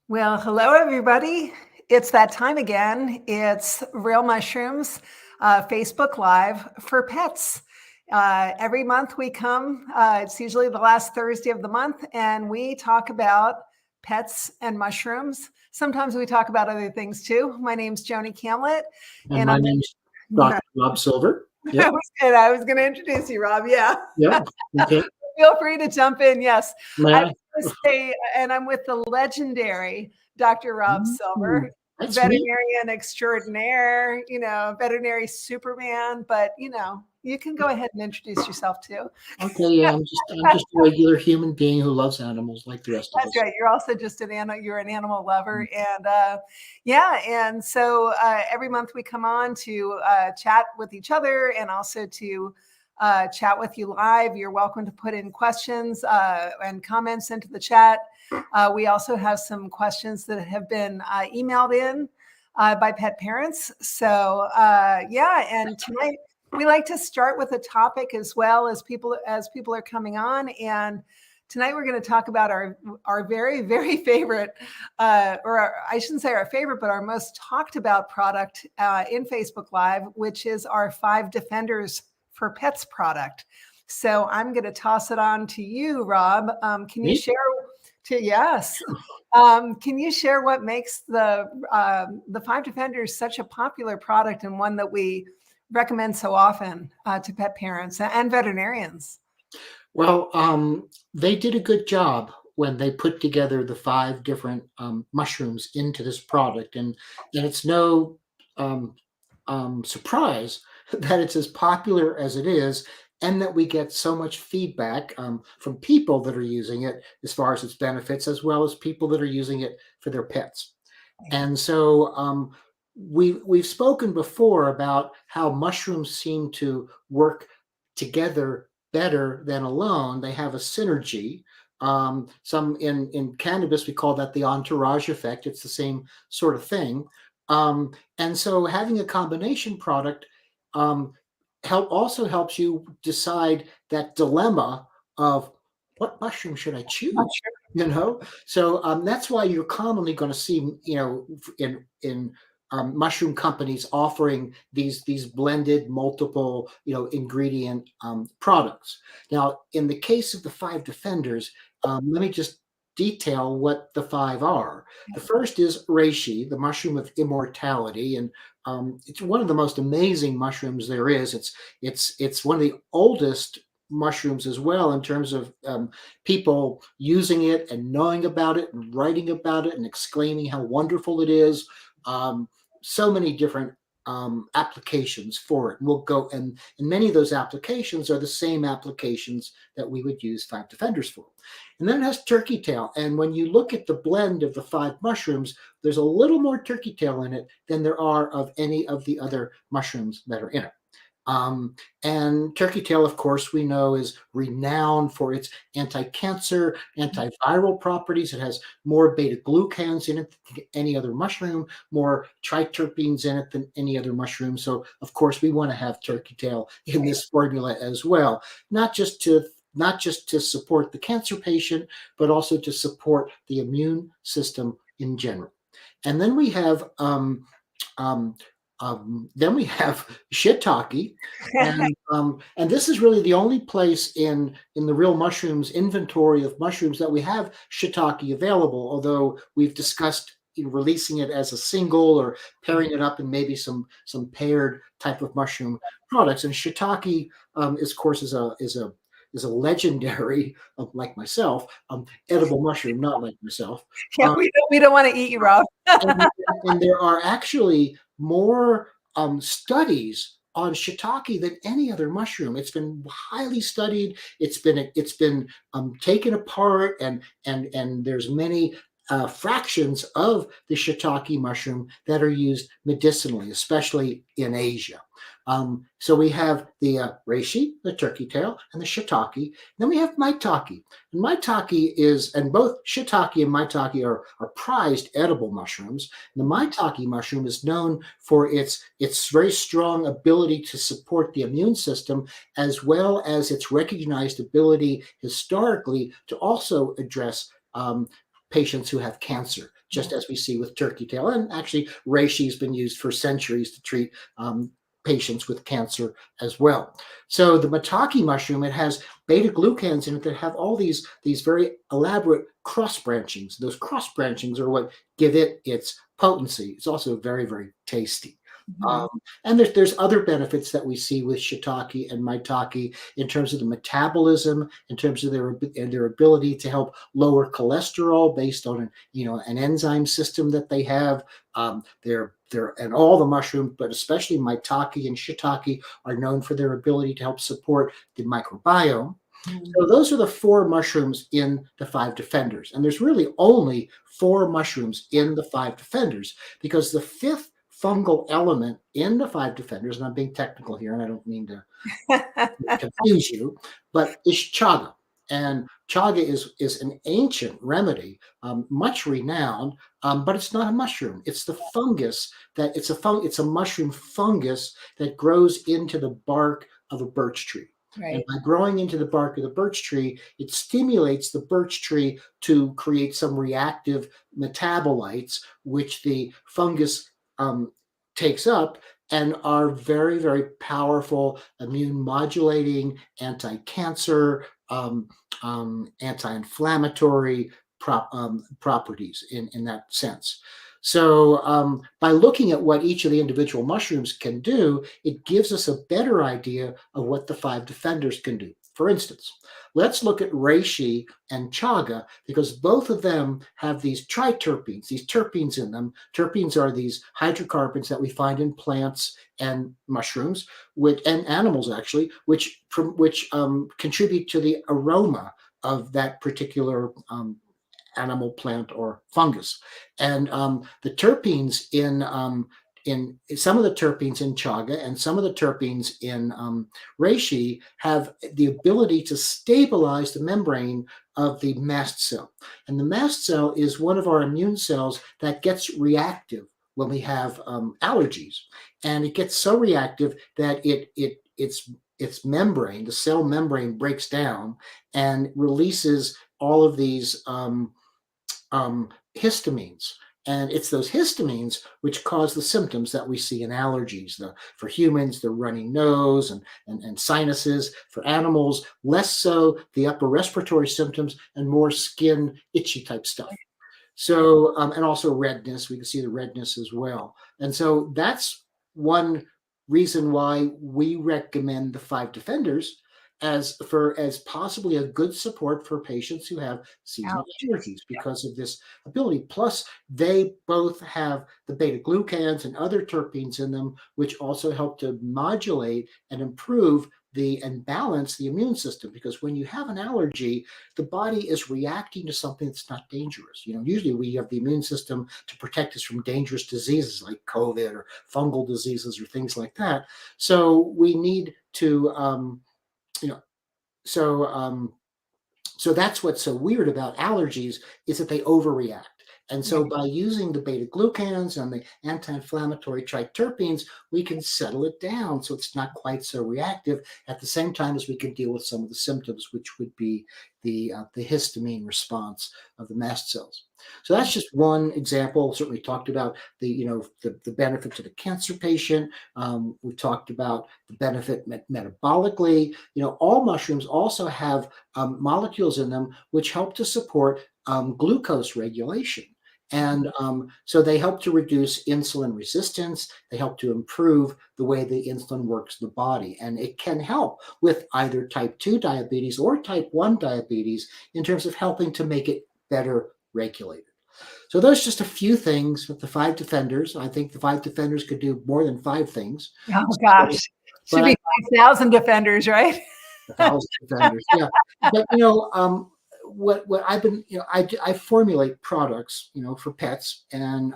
Well, hello, everybody. It's that time again. It's Real Mushrooms Facebook Live for pets. Every month we come, it's usually the last Thursday of the month, and we talk about pets and mushrooms. Sometimes we talk about other things too. My name's Joni Kamlet. And my name's Dr. Rob Silver. Yep. I was going to introduce you, Rob. Yeah. Yep. Okay. Feel free to jump in. Yes. I was going to say, and I'm with the legendary Dr. Rob Silver, veterinarian extraordinaire, veterinary Superman, but you can go ahead and introduce yourself too. Okay, yeah, I'm just a regular human being who loves animals like the rest of us. That's right. You're also just you're an animal lover. And and so every month we come on to chat with each other and also to chat with you live. You're welcome to put in questions and comments into the chat. We also have some questions that have been emailed in by pet parents. So and tonight we like to start with a topic as well as people are coming on. And tonight we're going to talk about our very, very favorite, I shouldn't say our favorite, but our most talked about product in Facebook Live, which is our 5 Defenders for Pets product. So I'm going to toss it on to you, Rob. Can you share? Yes. Can you share what makes the 5 Defenders such a popular product and one that we recommend so often to pet parents and veterinarians? Well, they did a good job when they put together the 5 different mushrooms into this product, and it's no surprise that it's as popular as it is, and that we get so much feedback from people that are using it as far as its benefits, as well as people that are using it for their pets. And so we've spoken before about how mushrooms seem to work together better than alone. They have a synergy. Some in cannabis, we call that the entourage effect. It's the same sort of thing. And so having a combination product also helps you decide that dilemma of what mushroom should I choose? So that's why you're commonly going to see, in mushroom companies offering these blended multiple, ingredient products. Now, in the case of the 5 Defenders, let me just detail what the 5 are. The first is reishi, the mushroom of immortality, and it's one of the most amazing mushrooms there is. It's one of the oldest mushrooms as well in terms of people using it and knowing about it and writing about it and exclaiming how wonderful it is. So many different applications for it. And we'll go, and many of those applications are the same applications that we would use 5 Defenders for. And then it has turkey tail. And when you look at the blend of the 5 mushrooms, there's a little more turkey tail in it than there are of any of the other mushrooms that are in it. And turkey tail, of course, we know is renowned for its anti-cancer, antiviral properties. It has more beta-glucans in it than any other mushroom, more triterpenes in it than any other mushroom. So, of course, we want to have turkey tail in this formula as well, not just to support the cancer patient, but also to support the immune system in general. And then we have shiitake, and this is really the only place in the Real Mushrooms inventory of mushrooms that we have shiitake available. Although we've discussed releasing it as a single or pairing it up in maybe some paired type of mushroom products. And shiitake, of course, is a legendary, like myself, edible mushroom, not like myself. Yeah, we don't want to eat you, Rob. and there are actually more studies on shiitake than any other mushroom. It's been highly studied. It's been taken apart, and there's many fractions of the shiitake mushroom that are used medicinally, especially in Asia. So we have the reishi, the turkey tail, and the shiitake. Then we have maitake. And maitake and both shiitake and maitake are prized edible mushrooms. And the maitake mushroom is known for its very strong ability to support the immune system, as well as its recognized ability historically to also address patients who have cancer, just as we see with turkey tail. And actually, reishi has been used for centuries to treat patients with cancer as well. So the maitake mushroom, it has beta glucans in it that have all these very elaborate cross branchings. Those cross branchings are what give it its potency. It's also very, very tasty. And there's other benefits that we see with shiitake and maitake in terms of the metabolism, in terms of their ability to help lower cholesterol based on an enzyme system that they have. They're and all the mushrooms, but especially maitake and shiitake, are known for their ability to help support the microbiome. So those are the 4 mushrooms in the 5 defenders. And there's really only 4 mushrooms in the 5 defenders, because the 5th fungal element in the 5 defenders, and I'm being technical here, and I don't mean to confuse you, but is chaga. And chaga is an ancient remedy, much renowned, but it's not a mushroom. It's the fungus that it's a mushroom fungus that grows into the bark of a birch tree. Right. And by growing into the bark of the birch tree, it stimulates the birch tree to create some reactive metabolites, which the fungus takes up, and are very, very powerful immune modulating, anti-cancer, anti-inflammatory properties in that sense. So by looking at what each of the individual mushrooms can do, it gives us a better idea of what the 5 defenders can do. For instance, let's look at reishi and chaga, because both of them have these triterpenes, these terpenes in them. Terpenes are these hydrocarbons that we find in plants and mushrooms, and animals actually, which contribute to the aroma of that particular animal, plant, or fungus. And the terpenes in some of the terpenes in chaga and some of the terpenes in reishi have the ability to stabilize the membrane of the mast cell. And the mast cell is one of our immune cells that gets reactive when we have allergies. And it gets so reactive that its membrane, the cell membrane, breaks down and releases all of these histamines. And it's those histamines which cause the symptoms that we see in allergies. For humans, the runny nose and sinuses. For animals, less so the upper respiratory symptoms and more skin itchy type stuff. So, and also redness, we can see the redness as well. And so that's one reason why we recommend the 5 defenders as possibly a good support for patients who have seasonal allergies because of this ability. Plus, they both have the beta glucans and other terpenes in them, which also help to modulate and improve and balance the immune system. Because when you have an allergy, the body is reacting to something that's not dangerous. Usually we have the immune system to protect us from dangerous diseases like COVID or fungal diseases or things like that. So we need to so that's what's so weird about allergies, is that they overreact. And so by using the beta glucans and the anti-inflammatory triterpenes, we can settle it down so it's not quite so reactive, at the same time as we can deal with some of the symptoms, which would be the histamine response of the mast cells. So that's just one example. Certainly talked about the benefit to the cancer patient. We talked about the benefit metabolically. All mushrooms also have molecules in them which help to support glucose regulation. And so they help to reduce insulin resistance. They help to improve the way the insulin works in the body. And it can help with either type 2 diabetes or type 1 diabetes in terms of helping to make it better regulated. So those are just a few things with the 5 defenders. I think the 5 defenders could do more than 5 things. Oh, gosh. Should be 5,000 defenders, right? 1,000 defenders, yeah. But what I've been, I formulate products, for pets, and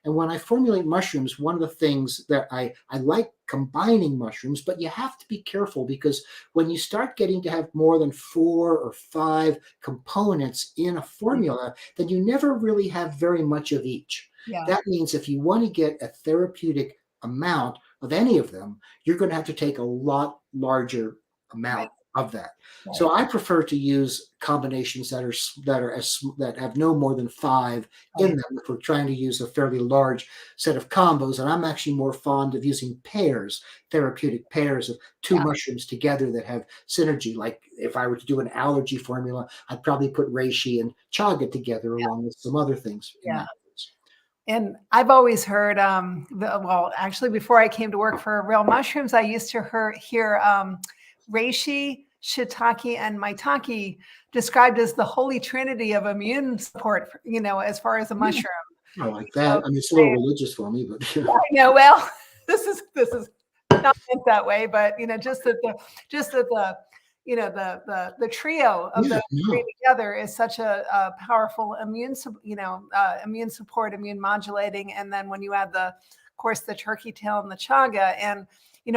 when I formulate mushrooms, one of the things that I like combining mushrooms, but you have to be careful, because when you start getting to have more than 4 or 5 components in a formula, then you never really have very much of each. Yeah. That means if you want to get a therapeutic amount of any of them, you're going to have to take a lot larger amount of that. Right. So I prefer to use combinations that have no more than 5 in Right. them if we're trying to use a fairly large set of combos. And I'm actually more fond of using pairs, therapeutic pairs of 2 Yeah. mushrooms together that have synergy. Like if I were to do an allergy formula, I'd probably put reishi and chaga together along with some other things in Yeah. that case. And I've always heard, well, actually, before I came to work for Real Mushrooms, I used to hear reishi, shiitake, and maitake described as the holy trinity of immune support, as far as a Yeah, mushroom. I like So that. I mean, it's a little religious for me, but I know, well, this is not meant that way, but just that the the trio of yeah, those three no. together is such a powerful immune support, immune modulating, and then when you add of course, the turkey tail and the chaga, and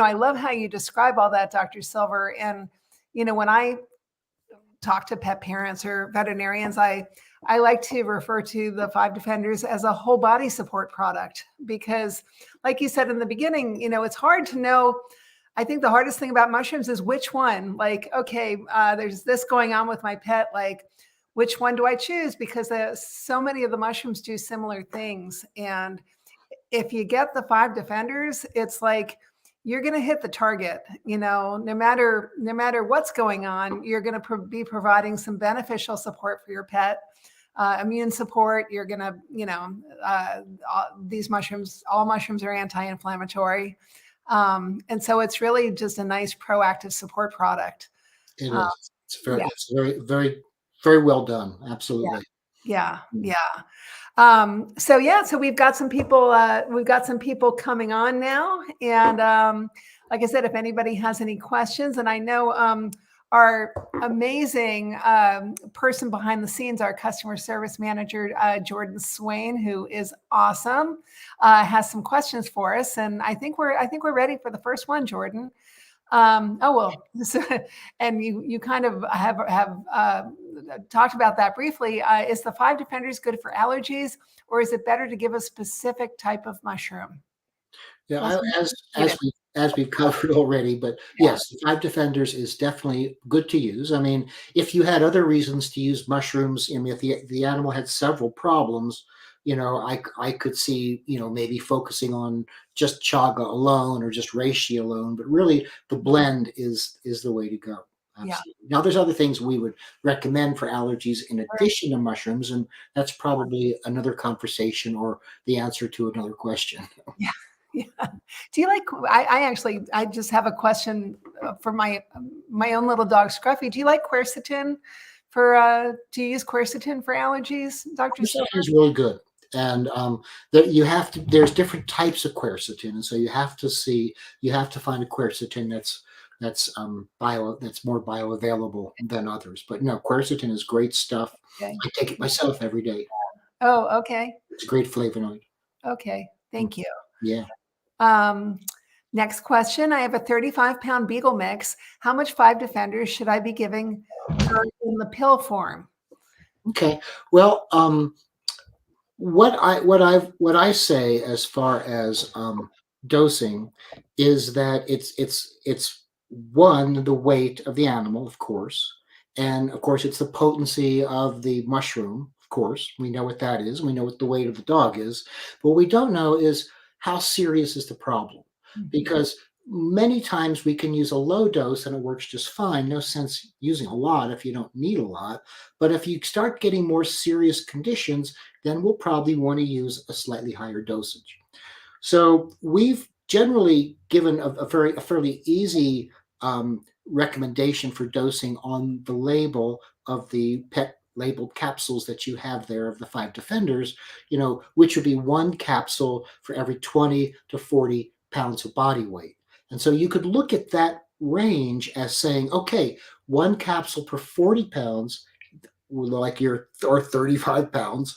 I love how you describe all that, Dr. Silver, and when I talk to pet parents or veterinarians, I like to refer to the Five Defenders as a whole body support product because, like you said in the beginning, it's hard to know. I think the hardest thing about mushrooms is which one. Like, okay, there's this going on with my pet. Like, which one do I choose? Because so many of the mushrooms do similar things, and if you get the Five Defenders, it's like you're going to hit the target, no matter what's going on, you're going to be providing some beneficial support for your pet, immune support. You're going to, all mushrooms are anti-inflammatory. And so it's really just a nice proactive support product. It Uh, is. yeah, It's very, very, very well done. yeah, Absolutely. yeah, Mm. yeah. So we've got some people coming on now. And like I said, if anybody has any questions, and I know our amazing person behind the scenes, our customer service manager, Jordan Swain, who is awesome, has some questions for us. And I think we're ready for the first one, Jordan. Oh well, and you kind of have talked about that briefly. Is the Five Defenders good for allergies, or is it better to give a specific type of mushroom? Yeah, Let's get it. as we've covered already, but Yeah, yes, the Five Defenders is definitely good to use. I mean, if you had other reasons to use mushrooms, I mean, if the animal had several problems, I could see, maybe focusing on just chaga alone or just reishi alone, but really the blend is the way to go. yeah. Absolutely. Now, there's other things we would recommend for allergies in addition to mushrooms, and that's probably another conversation or the answer to another question. Yeah. Yeah. Do you like? I just have a question for my own little dog Scruffy. Do you like quercetin do you use quercetin for allergies, Dr. Quercetin Silver? is really good, and that you have to. There's different types of quercetin, and so you have to find a quercetin that's more bioavailable than others. But no, quercetin is great stuff. Okay. I take it myself every day. Oh, okay. It's a great flavonoid. Okay. Mm, Thank you. yeah. Um, Next question. I have a 35-pound Beagle mix. How much Five Defenders should I be giving her in the pill form? Okay. Well, what I say as far as dosing is that it's one, the weight of the animal, of course, and of course it's the potency of the mushroom. Of course, we know what that is. We know what the weight of the dog is. But what we don't know is how serious is the problem, Mhm. because many times we can use a low dose and it works just fine. No sense using a lot if you don't need a lot. But if you start getting more serious conditions, then we'll probably want to use a slightly higher dosage. So we've generally given a fairly easy recommendation for dosing on the label of the pet labeled capsules that you have there of the Five Defenders, which would be one capsule for every 20 to 40 pounds of body weight. And so you could look at that range as saying, okay, one capsule per 40 pounds, like your or 35 pounds,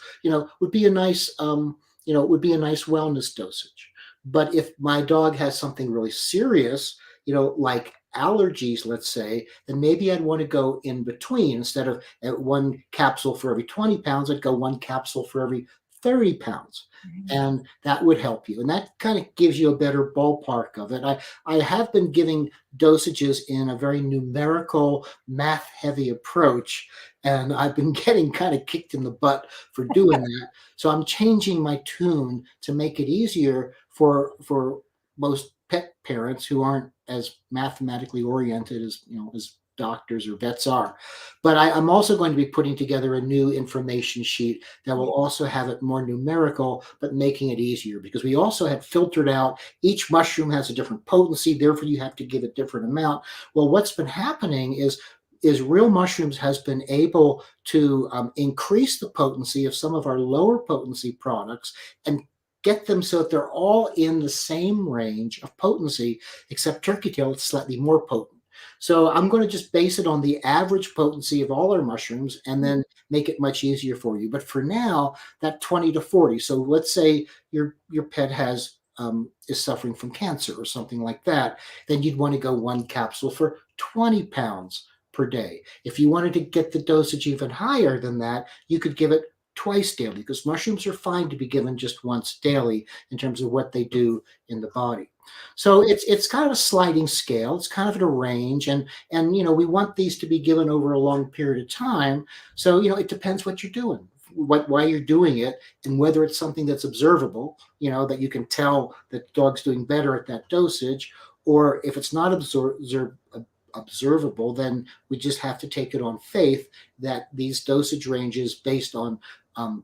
would be a nice would be a nice wellness dosage. But if my dog has something really serious, like allergies, let's say, then maybe I'd want to go in between. Instead of at one capsule for every 20 pounds, I'd go one capsule for every 30 pounds. And that would help you. And that kind of gives you a better ballpark of it. I have been giving dosages in a very numerical, math heavy approach. And I've been getting kind of kicked in the butt for doing that. So I'm changing my tune to make it easier for most pet parents who aren't as mathematically oriented as as doctors or vets are. But I'm also going to be putting together a new information sheet that will also have it more numerical, but making it easier, because we also had filtered out each mushroom has a different potency, therefore you have to give a different amount. Well, what's been happening is real mushrooms has been able to increase the potency of some of our lower potency products and get them so that they're all in the same range of potency, except turkey tail is slightly more potent. So I'm going to just base it on the average potency of all our mushrooms and then make it much easier for you. But for now, that 20 to 40. So let's say your pet has is suffering from cancer or something like that, then you'd want to go one capsule for 20 pounds per day. If you wanted to get the dosage even higher than that, you could give it twice daily, because mushrooms are fine to be given just once daily in terms of what they do in the body. So it's kind of a sliding scale. It's kind of at a range, and we want these to be given over a long period of time. So it depends what you're doing, why you're doing it, and whether it's something that's observable. That you can tell that the dog's doing better at that dosage, or if it's not observable, then we just have to take it on faith that these dosage ranges, based on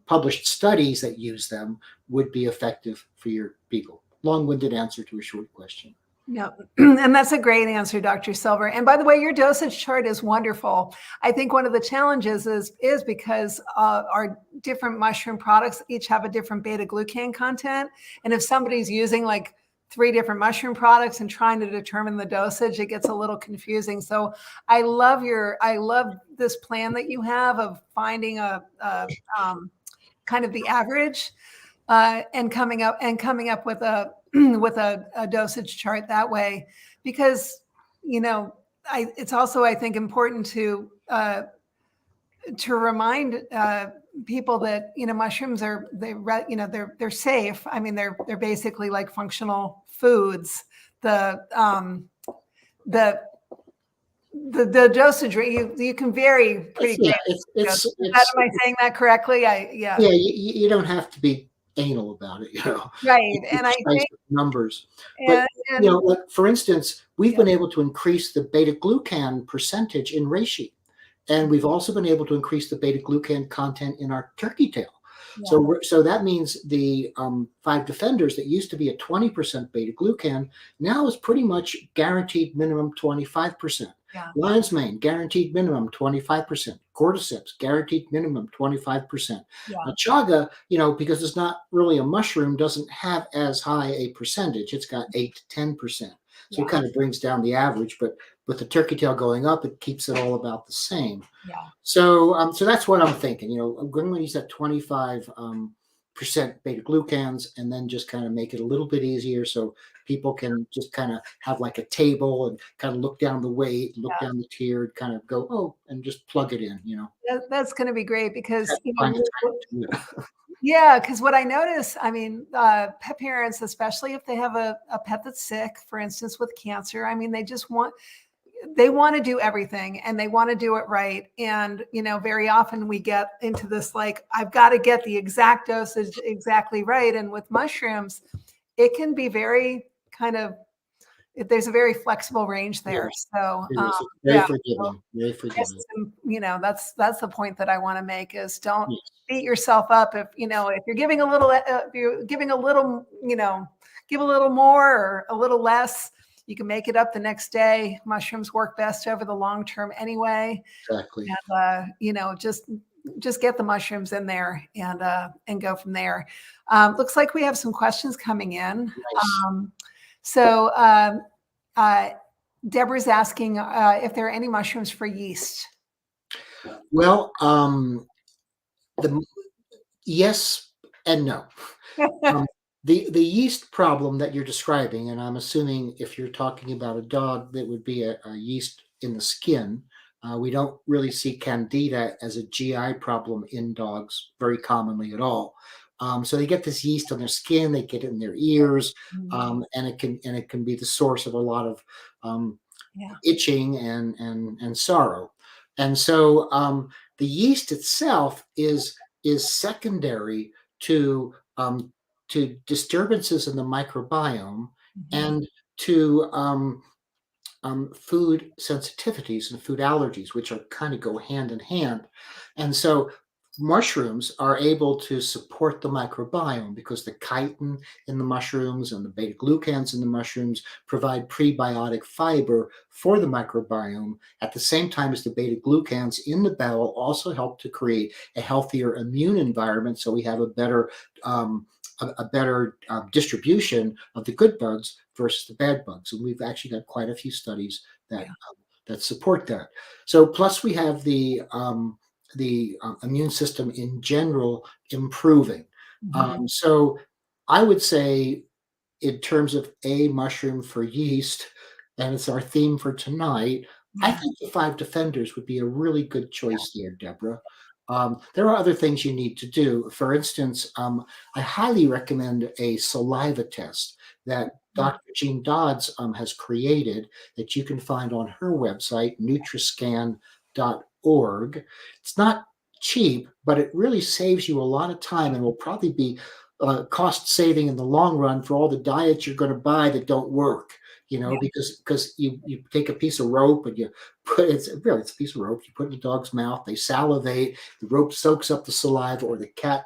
published studies that use them, would be effective for your Beagle. Long-winded answer to a short question. Yeah, and that's a great answer, Dr. Silver. And by the way, your dosage chart is wonderful. I think one of the challenges is because our different mushroom products each have a different beta glucan content. And if somebody's using like 3 different mushroom products and trying to determine the dosage, it gets a little confusing. So I love this plan that you have of finding a kind of the average and coming up with a with a dosage chart that way, because it's also, I think, important to remind people that mushrooms they're safe. I mean, they're basically like functional foods. The dosage rate you can vary pretty great. Am I saying that correctly? Yeah, you don't have to be anal about it, Right. And I think numbers. But like for instance, we've been able to increase the beta glucan percentage in reishi. And we've also been able to increase the beta glucan content in our turkey tail. Yeah. So that means the 5 defenders that used to be at 20% beta glucan now is pretty much guaranteed minimum 25%. Yeah. Lion's mane, guaranteed minimum 25%. Cordyceps, guaranteed minimum 25%. Yeah. Now, chaga, because it's not really a mushroom, doesn't have as high a percentage. It's got 8 to 10%. So it kind of brings down the average, but with the turkey tail going up, it keeps it all about the same. Yeah. So that's what I'm thinking. I'm going to use that 25% beta glucans, and then just kind of make it a little bit easier so people can just kind of have like a table and kind of look down the weight, look down the tier, and kind of go, and just plug it in. That's going to be great, because yeah, because what I notice, I mean, pet parents, especially if they have a pet that's sick, for instance, with cancer, I mean, they want to do everything, and they want to do it right. And, very often we get into this, like, I've got to get the exact dosage exactly right. And with mushrooms, it can be very there's a very flexible range there. So very forgiving, very forgiving. That's the point that I want to make, is don't beat yourself up if you're giving a little, give a little more or a little less. You can make it up the next day. Mushrooms work best over the long term anyway. Exactly. And just get the mushrooms in there and go from there. Looks like we have some questions coming in. Nice. So Deborah's asking if there are any mushrooms for yeast. Well, yes and no. The yeast problem that you're describing, and I'm assuming if you're talking about a dog, that would be a yeast in the skin. We don't really see candida as a GI problem in dogs very commonly at all. So they get this yeast on their skin, they get it in their ears, Mhm. and it can be the source of a lot of um, Yeah. itching and sorrow. And so the yeast itself is secondary to to disturbances in the microbiome Mhm. and to food sensitivities and food allergies, which are kind of go hand in hand. And so mushrooms are able to support the microbiome because the chitin in the mushrooms and the beta glucans in the mushrooms provide prebiotic fiber for the microbiome at the same time as the beta glucans in the bowel also help to create a healthier immune environment so we have a better a better distribution of the good bugs versus the bad bugs. And we've actually got quite a few studies Yeah. that support that. So plus we have the immune system in general improving. Mhm. So I would say in terms of a mushroom for yeast, and it's our theme for tonight, I Yeah. think the five defenders would be a really good choice there, Deborah. There are other things you need to do. For instance, I highly recommend a saliva test that Mhm. Dr. Jean Dodds has created that you can find on her website, nutriscan.org. It's not cheap, but it really saves you a lot of time and will probably be cost saving in the long run for all the diets you're going to buy that don't work. You know, Yeah. because you take a piece of rope and you put it's a piece of rope. You put it in the dog's mouth. They salivate. The rope soaks up the saliva, or the cat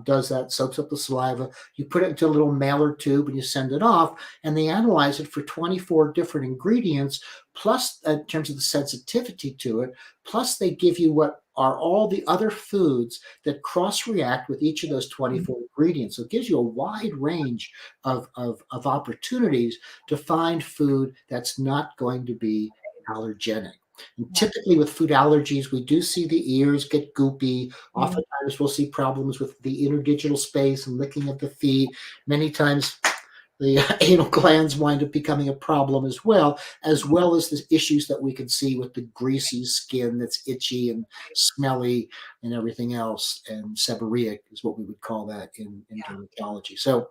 does that, soaks up the saliva. You put it into a little mailer tube and you send it off, and they analyze it for 24 different ingredients, plus in terms of the sensitivity to it. Plus, they give you what are all the other foods that cross react with each of those Mhm. 24 ingredients. So it gives you a wide range of opportunities to find food that's not going to be allergenic. And Yeah. typically with food allergies, we do see the ears get goopy. Mhm. Oftentimes we'll see problems with the interdigital space and licking of the feet. Many times the anal glands wind up becoming a problem as well as the issues that we can see with the greasy skin that's itchy and smelly and everything else. And seborrheic is what we would call that in Yeah. dermatology. So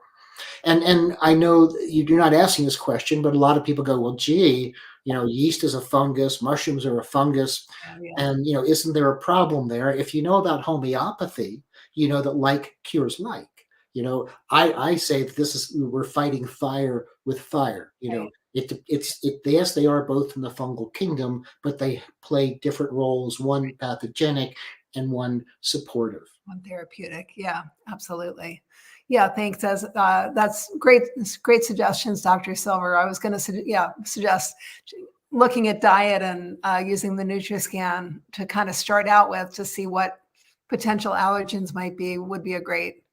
and I know you're not asking this question, but a lot of people go, well, gee, yeast is a fungus, mushrooms are a fungus, Oh, yeah. and isn't there a problem there? If you know about homeopathy, you know that like cures like. I say that this is we're fighting fire with fire. Right. Yes, they are both in the fungal kingdom, but they play different roles. One pathogenic and one supportive. On therapeutic. Yeah, absolutely. Yeah, thanks. That's great. Great suggestions, Dr. Silver. I was going to suggest looking at diet and using the NutriScan to kind of start out with to see what potential allergens might be would be a great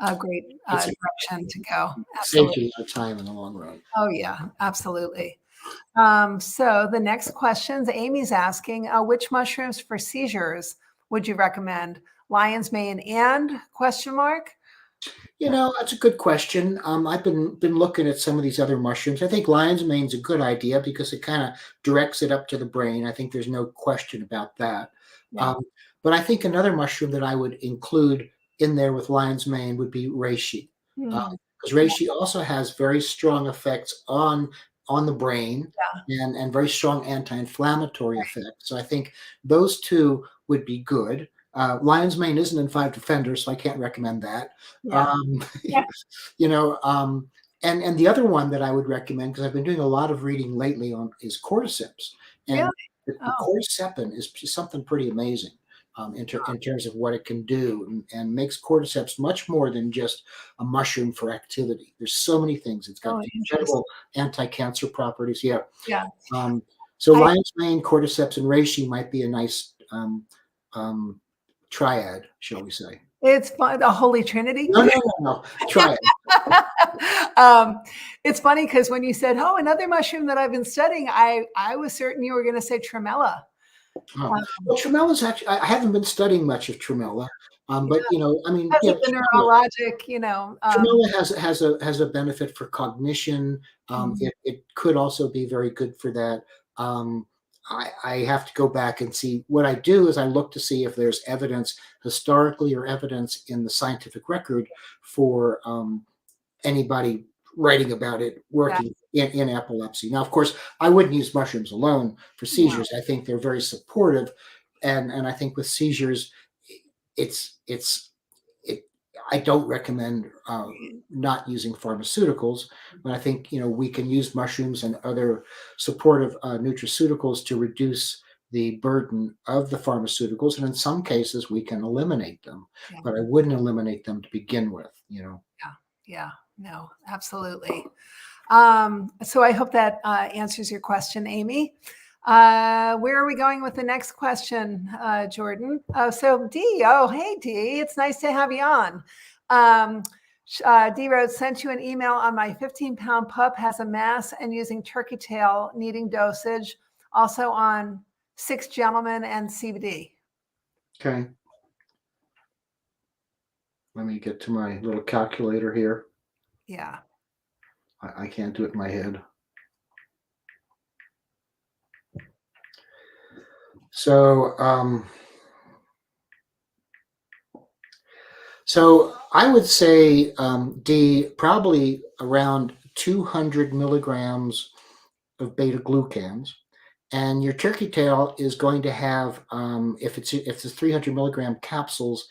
It's a direction to go. saves Absolutely. you a lot of time in the long run. Oh yeah, absolutely. So the next questions, Amy's asking, which mushrooms for seizures would you recommend? Lion's mane and question mark? That's a good question. I've been looking at some of these other mushrooms. I think lion's mane's a good idea because it kind of directs it up to the brain. I think there's no question about that. Yeah. Um, but I think another mushroom that I would include in there with lion's mane would be reishi, Hmm. because reishi also has very strong effects on the brain Yeah. and very strong anti-inflammatory effects. So I think those two would be good. Lion's mane isn't in five defenders, so I can't recommend that. Yeah. Um, Yeah. you know, um, and the other one that I would recommend because I've been doing a lot of reading lately on is cordyceps, Really? and the Oh, cordycepin is something pretty amazing in terms of what it can do, and makes cordyceps much more than just a mushroom for activity. There's so many things. It's got oh, interesting. incredible anti-cancer properties. Yeah. Yeah. Um, so I lion's mane, cordyceps, and reishi might be a nice um, triad, shall we say? it's fun. The Holy Trinity. No, no, no, no. Triad. um, it's funny because when you said, "Oh, another mushroom that I've been studying," I was certain you were going to say tremella. Oh, Um, well, tremella's actually, I haven't been studying much of tremella, yeah, but I mean, because of the neurologic, tremella has a benefit for cognition. mhm. It could also be very good for that. Um, I have to go back and see. What I do is I look to see if there's evidence historically or evidence in the scientific record for anybody writing about it Yeah. working in epilepsy. Now, of course, I wouldn't use mushrooms alone for No. seizures. I think they're very supportive, and I think with seizures, it's it. I don't recommend not using pharmaceuticals, but I think we can use mushrooms and other supportive nutraceuticals to reduce the burden of the pharmaceuticals, and in some cases we can eliminate them. Yeah. But I wouldn't eliminate them to begin with. Yeah. Yeah. No, absolutely. So I hope that answers your question, Amy. Where are we going with the next question, Jordan? So D, hey D, it's nice to have you on. D wrote, sent you an email on my 15-pound pup has a mass and using turkey tail needing dosage, also on 6 gentlemen and CBD. Okay. Let me get to my little calculator here. Yeah. I can't do it in my head. So, I would say, D, probably around 200 milligrams of beta glucans, and your turkey tail is going to have, if it's 300 milligram capsules,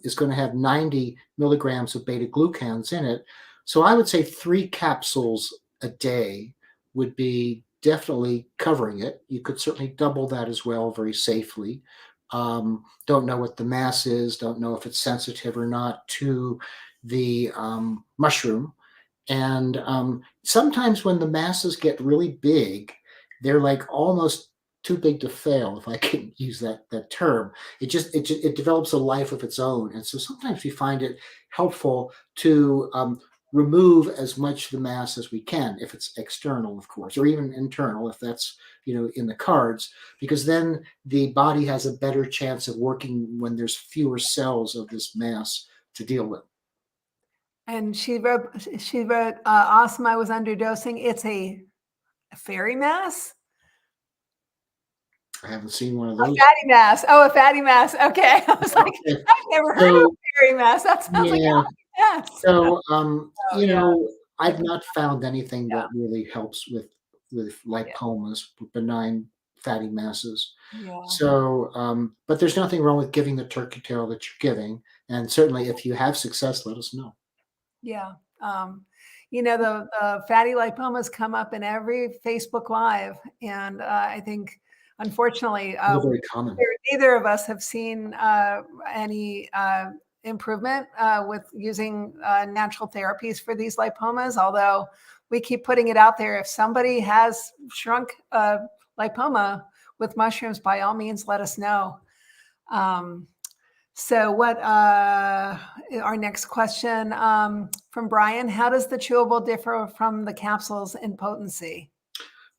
is going to have 90 milligrams of beta glucans in it. So I would say 3 capsules a day would be definitely covering it. You could certainly double that as well very safely. Don't know what the mass is, don't know if it's sensitive or not to the mushroom. And sometimes when the masses get really big, they're like almost too big to fail, if I can use that term. It develops a life of its own, and so sometimes we find it helpful to remove as much of the mass as we can, if it's external, of course, or even internal, if that's in the cards, because then the body has a better chance of working when there's fewer cells of this mass to deal with. And she wrote, awesome, I was underdosing. It's a fairy mass? I haven't seen one of those. A fatty mass. Oh, a fatty mass. Okay. I was like, I've never heard of a fairy mass. That sounds like a mass. So, I've not found anything that really helps with lipomas, benign fatty masses. Yeah. So, but there's nothing wrong with giving the turkey tail that you're giving, and certainly if you have success, let us know. Yeah. The fatty lipomas come up in every Facebook Live, and I think, unfortunately, They're very common. neither of us have seen any improvement with using natural therapies for these lipomas, although we keep putting it out there. If somebody has shrunk lipoma with mushrooms, by all means, let us know. So what our next question from Brian, how does the chewable differ from the capsules in potency?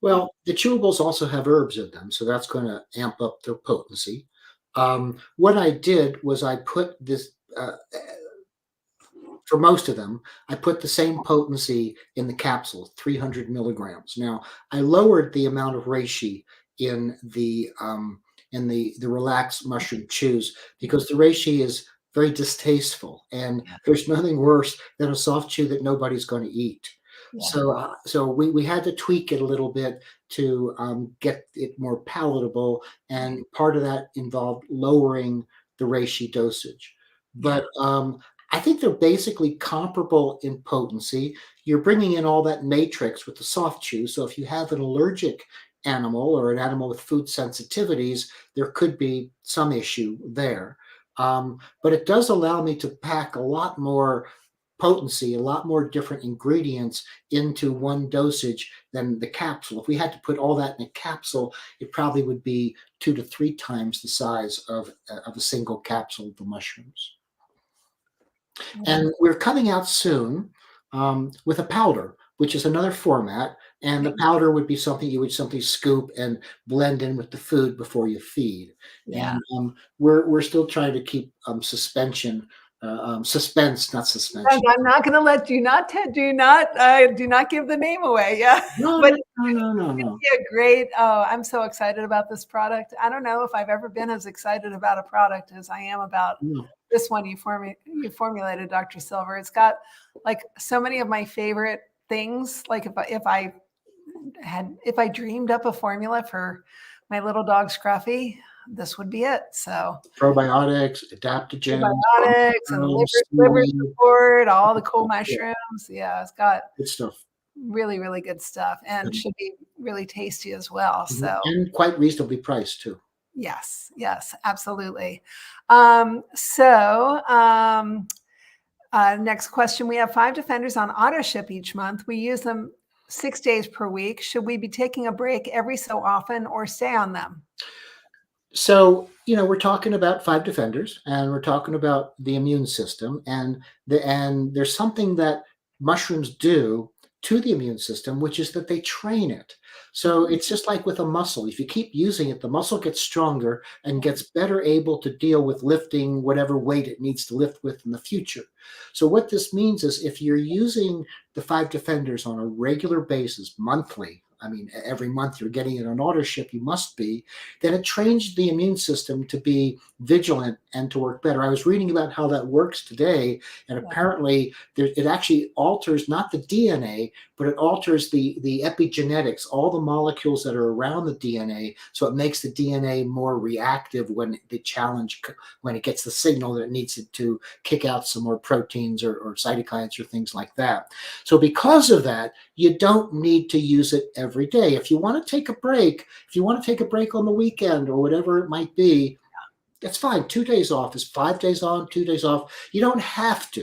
Well, the chewables also have herbs in them, so that's going to amp up their potency. What I did was I put this, for most of them, I put the same potency in the capsule, 300 milligrams. Now, I lowered the amount of reishi in the relaxed mushroom chews because the reishi is very distasteful, and there's nothing worse than a soft chew that nobody's going to eat. Yeah. So we had to tweak it a little bit to get it more palatable, and part of that involved lowering the reishi dosage. But I think they're basically comparable in potency. You're bringing in all that matrix with the soft chew. So if you have an allergic animal or an animal with food sensitivities, there could be some issue there. But it does allow me to pack a lot more potency, a lot more different ingredients into one dosage than the capsule. If we had to put all that in a capsule, it probably would be 2 to 3 times the size of a single capsule of the mushrooms. And we're coming out soon with a powder, which is another format. And the powder would be something you would simply scoop and blend in with the food before you feed. And we're still trying to keep suspension suspense, not suspension. I'm not going to let you not do not give the name away. Yeah, No, but no. yeah, great. Oh, I'm so excited about this product. I don't know if I've ever been as excited about a product as I am about No. this one you formulated, Dr. Silver. It's got like so many of my favorite things. Like if I dreamed up a formula for my little dog Scruffy, this would be it. So Probiotics, adaptogens, probiotics and liver seaweed, support, all the cool yeah, mushrooms. Yeah, it's got good stuff. really, really good stuff and Mhm. should be really tasty as well. Mhm. So And quite reasonably priced too. yes, yes, absolutely. Next question. We have 5 defenders on auto ship each month. We use them 6 days per week. Should we be taking a break every so often or stay on them? So, we're talking about 5 defenders, and we're talking about the immune system, and there's something that mushrooms do to the immune system, which is that they train it. So it's just like with a muscle. If you keep using it, the muscle gets stronger and gets better able to deal with lifting whatever weight it needs to lift with in the future. So what this means is if you're using the 5 defenders on a regular basis, monthly, I mean, every month you're getting it on auto ship, you must be, then it trains the immune system to be vigilant and to work better. I was reading about how that works today, and Yeah. apparently it actually alters not the DNA, but it alters the epigenetics, all the molecules that are around the DNA, so it makes the DNA more reactive when the challenge, when it gets the signal that it needs to kick out some more proteins or cytokines or things like that. So because of that, you don't need to use it every day. If you want to take a break, on the weekend or whatever it might be, that's fine. 2 days off is 5 days on, 2 days off. You don't have to.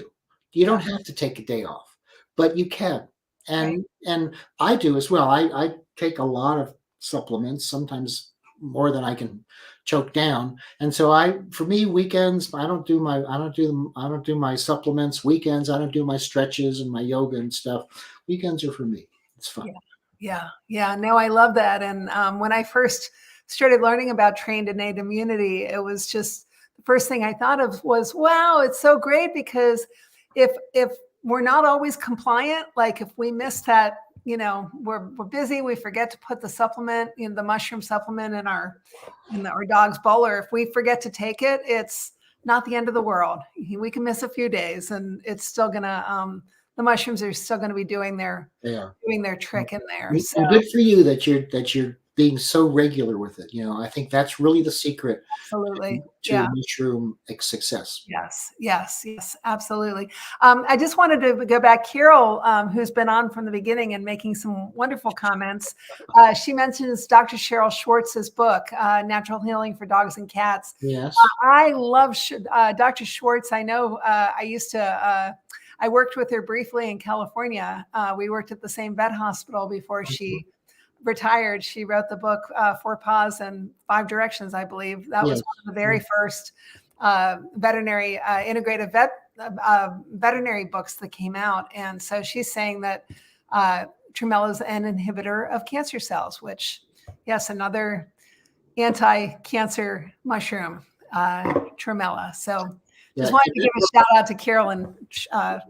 You Yeah. don't have to take a day off, but you can. Right. And I do as well. I take a lot of supplements, sometimes more than I can choke down. And so for me, weekends, I don't do my supplements. Weekends, I don't do my stretches and my yoga and stuff. Weekends are for me. It's fun. Yeah. Yeah. Yeah. No, I love that. And when I first started learning about trained innate immunity, it was just the first thing I thought of was, wow, it's so great because if we're not always compliant, like if we miss that, we're busy, we forget to put the supplement in the mushroom supplement in our dog's bowl, or if we forget to take it, it's not the end of the world. We can miss a few days and it's still gonna the mushrooms are still going to be doing their Yeah. trick in there. So And good for you that you're being so regular with it. I think that's really the secret absolutely. to Yeah. mushroom success. Yes. Yes. Yes. Absolutely. I just wanted to go back. Carol, who's been on from the beginning and making some wonderful comments. She mentions Dr. Sheryl Schwartz's book, Natural Healing for Dogs and Cats. Yes. I love Dr. Schwartz. I know I worked with her briefly in California. We worked at the same vet hospital before she retired. She wrote the book, 4 Paws and 5 Directions, I believe. That was Yes. one of the very first veterinary integrative veterinary books that came out. And so she's saying that tremella is an inhibitor of cancer cells, which, yes, another anti-cancer mushroom, tremella. So Yeah. just wanted to give a shout out to Carol and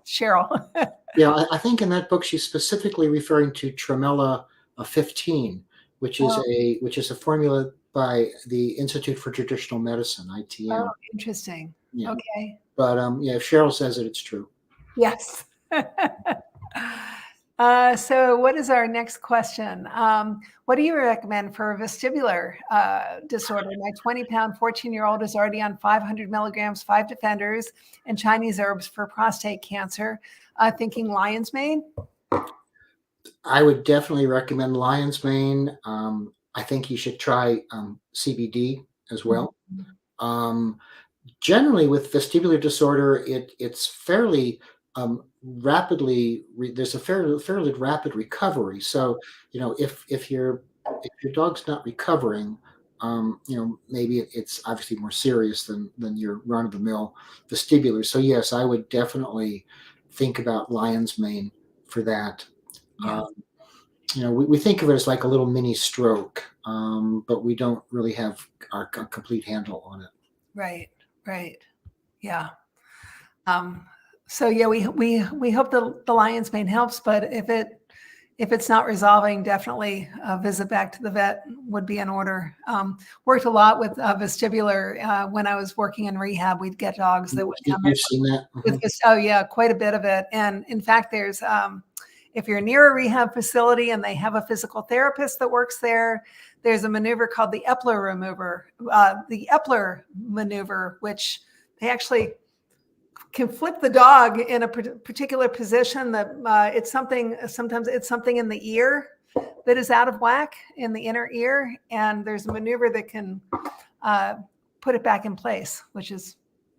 Sheryl. Yeah. I think in that book she's specifically referring to Tremella 15, which is Oh, a formula by the Institute for Traditional Medicine, oh, ITM. interesting. Yeah. Okay. But yeah, if Sheryl says it, it's true. Yes. So what is our next question? What do you recommend for a vestibular disorder? My 20-pound 14-year-old is already on 500 milligrams, 5 defenders, and Chinese herbs for prostate cancer, thinking lion's mane. I would definitely recommend lion's mane. I think you should try CBD as well. Um, Generally, with vestibular disorder, it's fairly there's a fairly rapid recovery. So if your dog's not recovering, maybe it's obviously more serious than your run of the mill vestibular. So yes, I would definitely think about lion's mane for that. Yeah. Um, we think of it as like a little mini stroke, but we don't really have our complete handle on it. Right. Right. Yeah. So yeah, we hope the lion's mane helps, but if it's not resolving, definitely visit back to the vet would be in order. Worked a lot with vestibular when I was working in rehab. We'd get dogs that would come in You've seen that? with oh yeah, quite a bit of it. And in fact, there's if you're near a rehab facility and they have a physical therapist that works there, there's a maneuver called the Epler maneuver, which they actually can flip the dog in a particular position that it's something, sometimes it's something in the ear that is out of whack in the inner ear. And there's a maneuver that can put it back in place, which is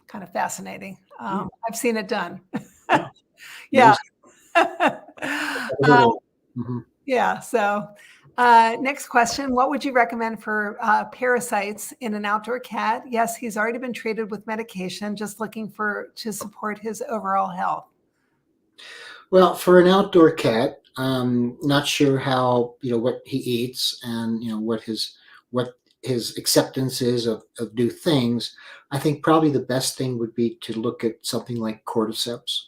kind of fascinating. I've seen it done. Yeah. Yeah. So next question. What would you recommend for parasites in an outdoor cat? Yes, he's already been treated with medication, just looking to support his overall health. Well, for an outdoor cat, not sure how, what he eats and, what his acceptance is of new things. I think probably the best thing would be to look at something like cordyceps,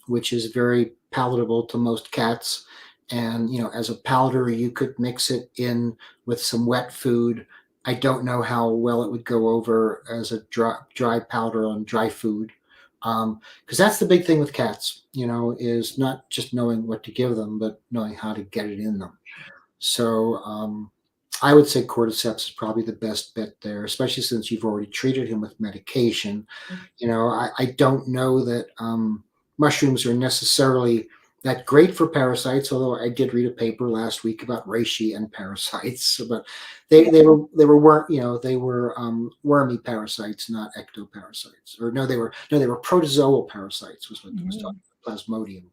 which is very palatable to most cats. And, as a powder, you could mix it in with some wet food. I don't know how well it would go over as a dry powder on dry food. Because that's the big thing with cats, is not just knowing what to give them, but knowing how to get it in them. So I would say cordyceps is probably the best bet there, especially since you've already treated him with medication. I don't know that mushrooms are necessarily that great for parasites, although I did read a paper last week about reishi and parasites, but they were wormy parasites, not ectoparasites. Or no, they were protozoal parasites was what was talking about, Plasmodium.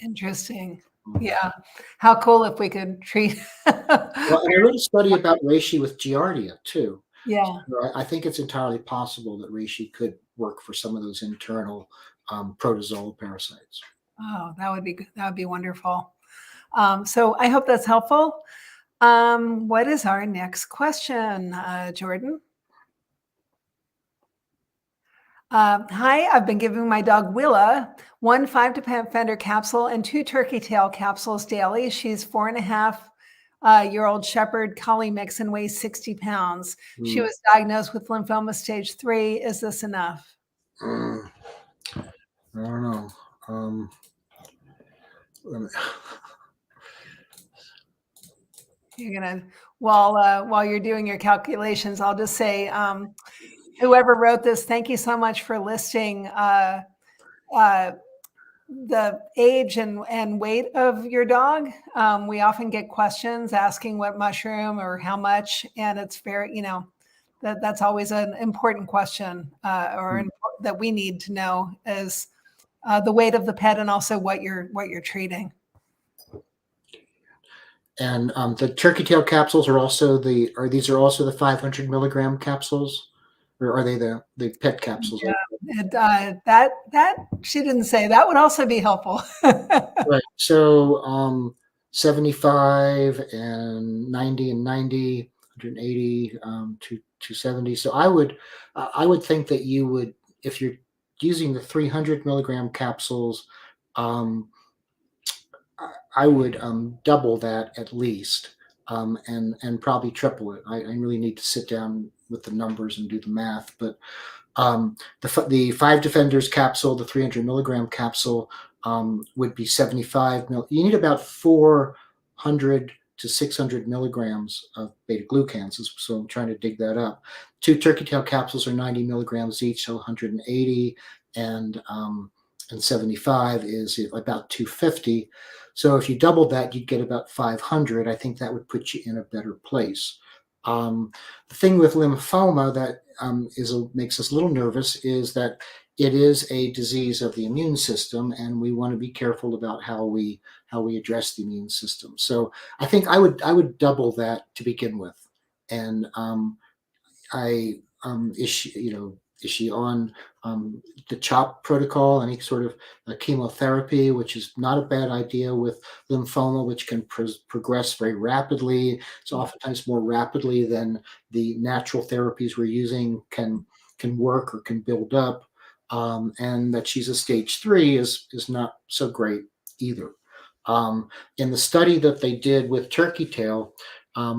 Interesting. Yeah. How cool if we could treat. Well, and I read a study about reishi with giardia too. Yeah. So I think it's entirely possible that reishi could work for some of those internal protozoal parasites. Oh, that would be wonderful. So I hope that's helpful. What is our next question, Jordan? Hi, I've been giving my dog Willa 1 5-Defender capsule and 2 turkey tail capsules daily. She's 4.5-year-old Shepherd Collie mix and weighs 60 pounds. She was diagnosed with lymphoma stage 3. Is this enough? I don't know. You're gonna while you're doing your calculations, I'll just say, whoever wrote this, thank you so much for listing the age and weight of your dog. We often get questions asking what mushroom or how much, and it's very, that's always an important question that we need to know is the weight of the pet and also what you're treating. And the turkey tail capsules are also the 500 milligram capsules, or are they the pet capsules? Yeah, that she didn't say. That would also be helpful. Right. So 75 and 90 and 90, 180 to 270. So I would think that you would, if you're using the 300 milligram capsules, I would double that at least, and probably triple it. I really need to sit down with the numbers and do the math. But the 5 Defenders capsule, the 300 milligram capsule, would be 75 mil. You need about 400 to 600 milligrams of beta glucans. So I'm trying to dig that up. 2 turkey tail capsules are 90 milligrams each, so 180, and 75 is about 250. So if you doubled that, you'd get about 500. I think that would put you in a better place. The thing with lymphoma that makes us a little nervous is that it is a disease of the immune system, and we want to be careful about how we address the immune system. So I think I would double that to begin with, and is she on the CHOP protocol, any sort of chemotherapy, which is not a bad idea with lymphoma, which can progress very rapidly. It's oftentimes more rapidly than the natural therapies we're using can work or can build up. and that she's a stage 3 is not so great either. In the study that they did with turkey tail,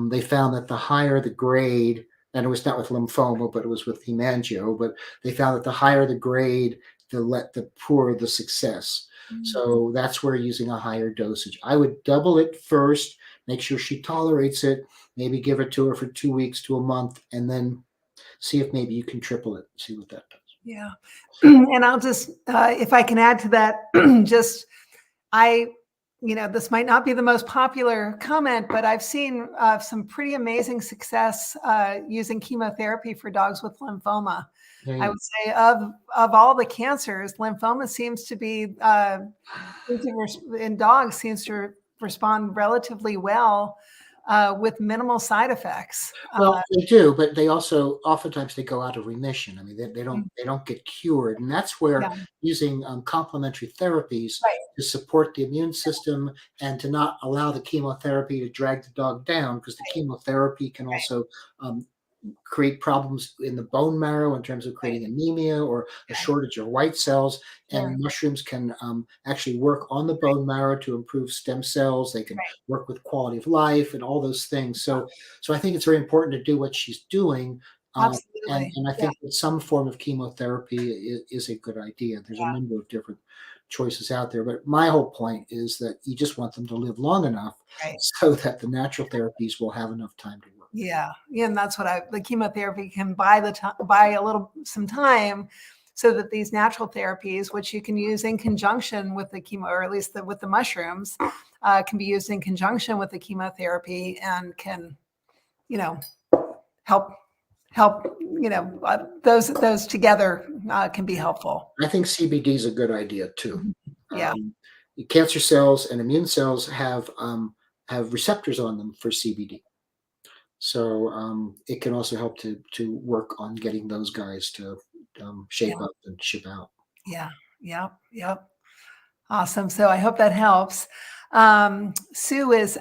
they found that the higher the grade, and it was not with lymphoma, but it was with hemangio, but they found that the higher the grade, the poorer the success. So that's where using a higher dosage. I would double it first, make sure she tolerates it, maybe give it to her for 2 weeks to a month, and then see if maybe you can triple it, see what that does. Yeah. And I'll just, if I can add to that, just, this might not be the most popular comment, but I've seen some pretty amazing success using chemotherapy for dogs with lymphoma. I would say of all the cancers, lymphoma seems to be, in dogs, seems to respond relatively well with minimal side effects. Well, they do, but they also oftentimes they go out of remission. I mean, they don't get cured, and that's where Yeah, using complementary therapies right. to support the immune system and to not allow the chemotherapy to drag the dog down, because the chemotherapy can Right. also create problems in the bone marrow in terms of creating anemia or a Okay. shortage of white cells. Sure. And mushrooms can actually work on the bone marrow to improve stem cells. They can Right. work with quality of life and all those things. So I think it's very important to do what she's doing. Absolutely. And I Yeah. think that some form of chemotherapy is a good idea. There's a Yeah. number of different choices out there. But my whole point is that you just want them to live long enough Right. so that the natural therapies will have enough time to work. Yeah. And that's what the chemotherapy can buy some time so that these natural therapies, which you can use in conjunction with the chemo, or at least with the mushrooms, can be used in conjunction with the chemotherapy and can, help, those together can be helpful. I think CBD is a good idea too. Yeah. Cancer cells and immune cells have receptors on them for CBD, so it can also help to work on getting those guys to shape Yeah. up and ship out. Yeah. Yep. Yep. Awesome. So I hope that helps. Sue is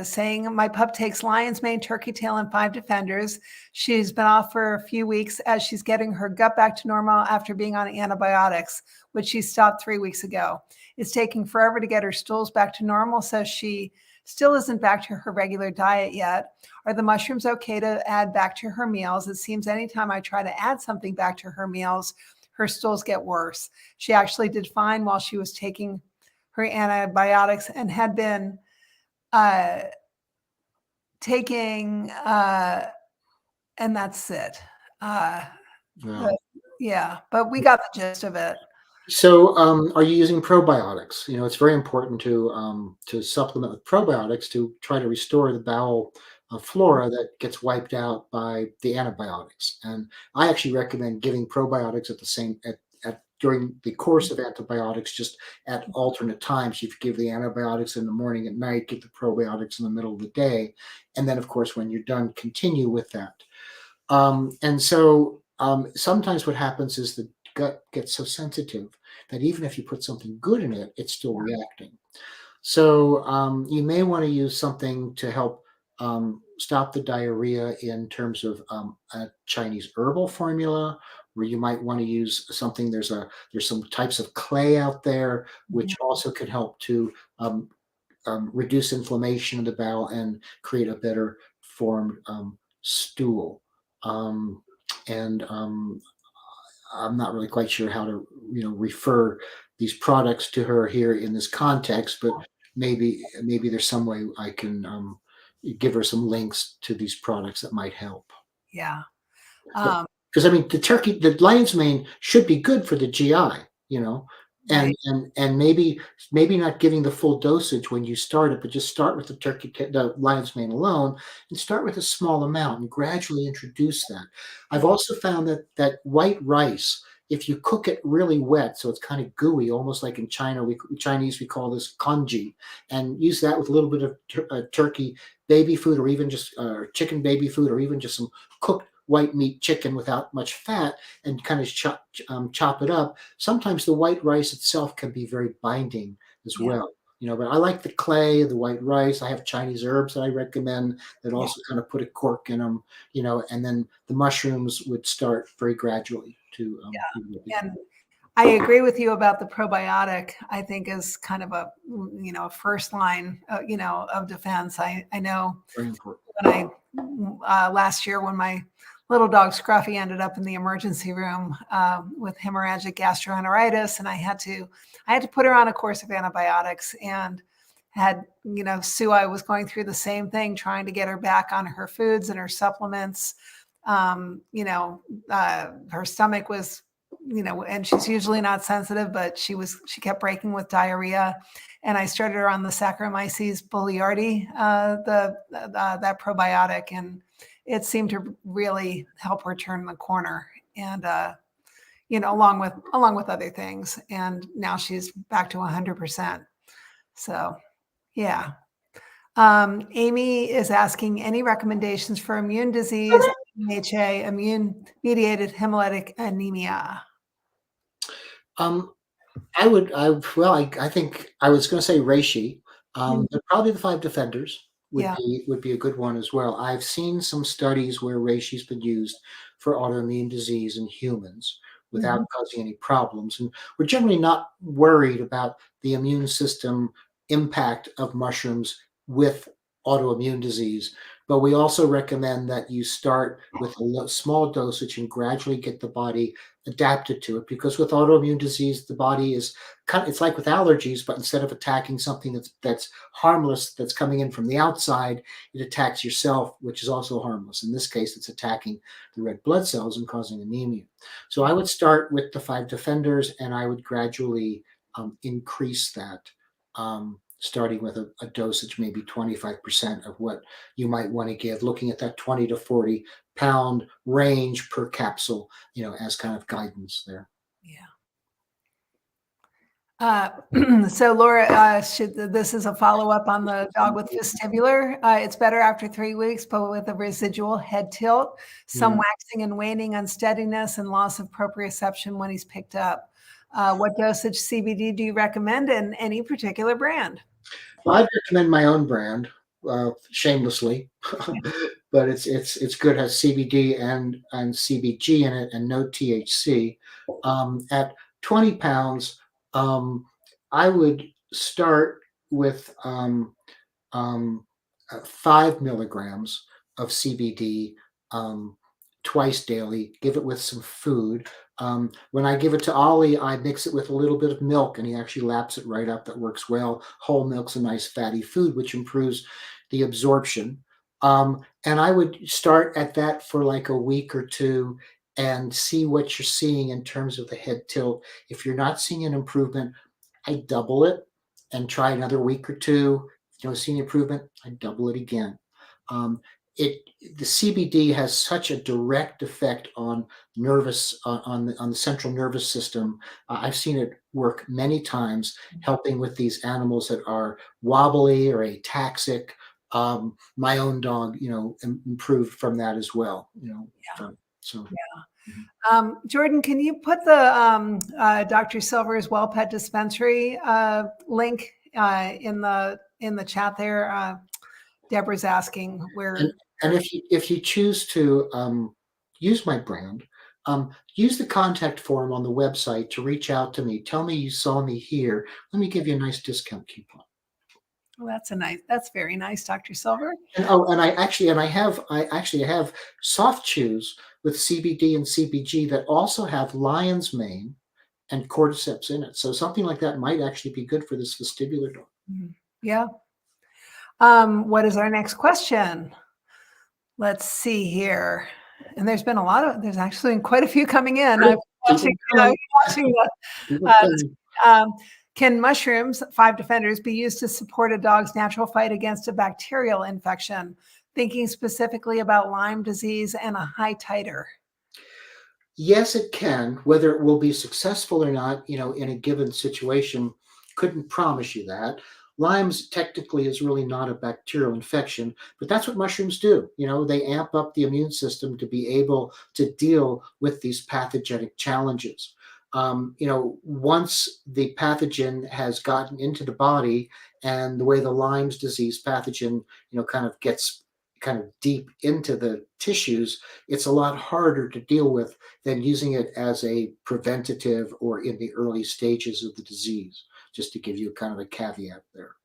saying, my pup takes lion's mane, turkey tail, and 5 defenders. She's been off for a few weeks as she's getting her gut back to normal after being on antibiotics, which she stopped 3 weeks ago. It's taking forever to get her stools back to normal, so she still isn't back to her regular diet yet. Are the mushrooms okay to add back to her meals? It seems anytime I try to add something back to her meals, her stools get worse. She actually did fine while she was taking her antibiotics and had been taking, and that's it. Yeah, but we got the gist of it. So, are you using probiotics? It's very important to supplement with probiotics to try to restore the bowel flora that gets wiped out by the antibiotics. And I actually recommend giving probiotics during the course of antibiotics, just at alternate times. You give the antibiotics in the morning, at night, give the probiotics in the middle of the day, and then, of course, when you're done, continue with that. And so sometimes what happens is the gut gets so sensitive that even if you put something good in it, it's still reacting. So you may want to use something to help stop the diarrhea in terms of a Chinese herbal formula, where you might want to use something. There's some types of clay out there which also can help to reduce inflammation in the bowel and create a better formed stool. And I'm not really quite sure how to, refer these products to her here in this context, but maybe there's some way I can give her some links to these products that might help. Yeah. Because I mean, the lion's mane should be good for the GI, Right. and maybe not giving the full dosage when you start it, but just start with the lion's mane alone, and start with a small amount and gradually introduce that. I've also found that white rice, if you cook it really wet, so it's kind of gooey, almost like in Chinese we call this congee, and use that with a little bit of turkey baby food, or even just chicken baby food, or even just some cooked white meat chicken without much fat, and kind of chop it up. Sometimes the white rice itself can be very binding as well. But I like the clay, the white rice. I have Chinese herbs that I recommend that Yeah. also kind of put a cork in them, and then the mushrooms would start very gradually to be really And I agree with you about the probiotic. I think is kind of a first line of defense. I know very important. when last year when my little dog Scruffy ended up in the emergency room with hemorrhagic gastroenteritis, and I had to put her on a course of antibiotics, and had Sue, I was going through the same thing, trying to get her back on her foods and her supplements. Her stomach was, and she's usually not sensitive, but she kept breaking with diarrhea. And I started her on the Saccharomyces boulardii, that probiotic, and it seemed to really help her turn the corner. And along with other things. And now she's back to 100%. So, yeah. Amy is asking any recommendations for immune disease, IMHA, immune mediated hemolytic anemia. I think I was going to say reishi, but probably the five defenders Yeah. would be a good one as well. I've seen some studies where reishi's been used for autoimmune disease in humans without causing any problems, and we're generally not worried about the immune system impact of mushrooms with autoimmune disease. But we also recommend that you start with a small dosage and gradually get the body adapted to it, because with autoimmune disease, the body is it's like with allergies, but instead of attacking something that's harmless, that's coming in from the outside, it attacks yourself, which is also harmless. In this case, it's attacking the red blood cells and causing anemia. So I would start with the five defenders, and I would gradually increase that, starting with a dosage, maybe 25% of what you might want to give, looking at that 20 to 40 pound range per capsule, as kind of guidance there. Yeah. So Laura, this is a follow-up on the dog with vestibular. It's better after 3 weeks, but with a residual head tilt, some waxing and waning, unsteadiness, and loss of proprioception when he's picked up. What dosage CBD do you recommend, and any particular brand? Well, I'd recommend my own brand, shamelessly, but it's good. It has CBD and CBG in it, and no THC. At 20 pounds, I would start with 5 milligrams of CBD twice daily. Give it with some food. When I give it to Ollie, I mix it with a little bit of milk, and he actually laps it right up. That works well. Whole milk's a nice fatty food, which improves the absorption. And I would start at that for like a week or two and see what you're seeing in terms of the head tilt. If you're not seeing an improvement, I double it and try another week or two. If you don't see any improvement, I double it again. The CBD has such a direct effect on the central nervous system. I've seen it work many times, helping with these animals that are wobbly or ataxic. My own dog, improved from that as well. Jordan, can you put the Dr. Silver's Well Pet Dispensary link in the chat there? Deborah's asking where. And if you choose to use my brand, use the contact form on the website to reach out to me. Tell me you saw me here. Let me give you a nice discount coupon. Well, that's very nice, Dr. Silver. And I actually have soft chews with CBD and CBG that also have lion's mane and cordyceps in it. So something like that might actually be good for this vestibular dog. Yeah. What is our next question? Let's see here. And there's actually quite a few coming in. I'm watching can mushrooms, 5 defenders, be used to support a dog's natural fight against a bacterial infection? Thinking specifically about Lyme disease and a high titer. Yes, it can. Whether it will be successful or not, in a given situation, couldn't promise you that. Lyme's technically is really not a bacterial infection, but that's what mushrooms do. They amp up the immune system to be able to deal with these pathogenic challenges. once the pathogen has gotten into the body, and the way the Lyme's disease pathogen, kind of gets kind of deep into the tissues, it's a lot harder to deal with than using it as a preventative or in the early stages of the disease, just to give you kind of a caveat there.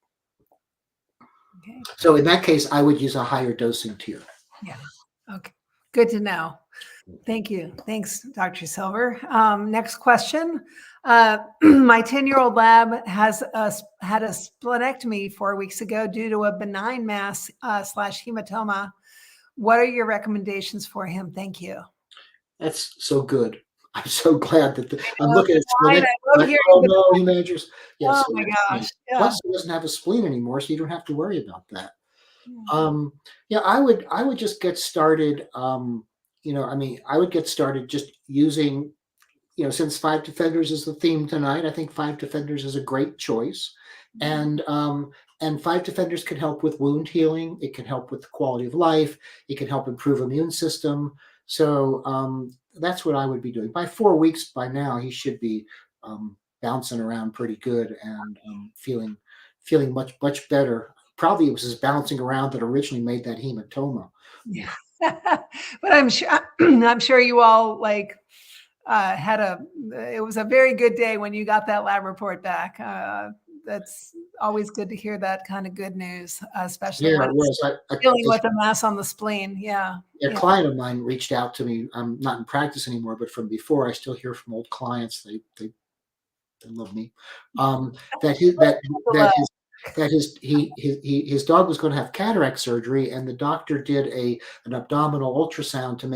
Okay. So in that case, I would use a higher dosing tier. Yeah. Okay. Good to know. Thank you. Thanks, Dr. Silver. Next question. My 10-year-old lab had a splenectomy 4 weeks ago due to a benign mass / hematoma. What are your recommendations for him? Thank you. That's so good. I'm so glad that I'm looking at I splenectomy. love Like, hearing oh the no, he managers. Yeah, Oh so my that's gosh. nice. Yeah. Plus, he doesn't have a spleen anymore, so you don't have to worry about that. Yeah. Yeah, I would just get started. I would get started just using, since Five Defenders is the theme tonight, I think Five Defenders is a great choice. And Five Defenders can help with wound healing. It can help with the quality of life. It can help improve immune system. So that's what I would be doing. By 4 weeks, by now, he should be bouncing around pretty good and feeling much better. Probably it was his bouncing around that originally made that hematoma. Yeah. But I'm sure you all it was a very good day when you got that lab report back. That's always good to hear that kind of good news, especially Yeah, when it was. dealing with a mass on the spleen. Yeah. A client of mine reached out to me. I'm not in practice anymore, but from before, I still hear from old clients. They love me. His dog was going to have cataract surgery, and the doctor did an abdominal ultrasound to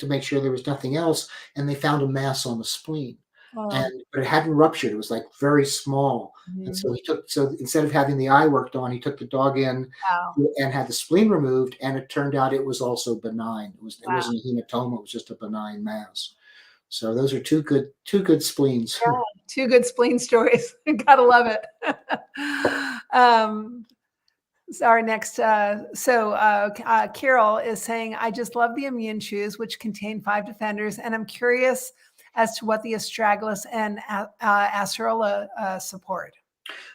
make sure there was nothing else, and they found a mass on the spleen, but it hadn't ruptured. It was like very small, and so instead of having the eye worked on, he took the dog in Wow. and had the spleen removed, and it turned out it was also benign. It wasn't a hematoma; it was just a benign mass. So those are two good spleens. Yeah, two good spleen stories. Gotta love it. So our next, Carol is saying, I just love the immune chews, which contain 5 defenders, and I'm curious as to what the astragalus and acerola support.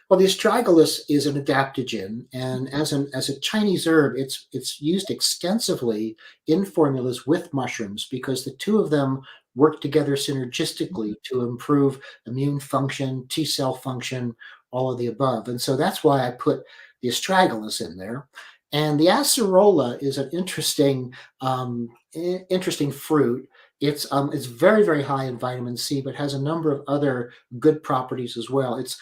Well, the astragalus is an adaptogen, and as a Chinese herb, it's used extensively in formulas with mushrooms because the two of them work together synergistically to improve immune function, T cell function, all of the above. And so that's why I put the astragalus in there. And the acerola is an interesting fruit. It's very, very high in vitamin C, but has a number of other good properties as well. It's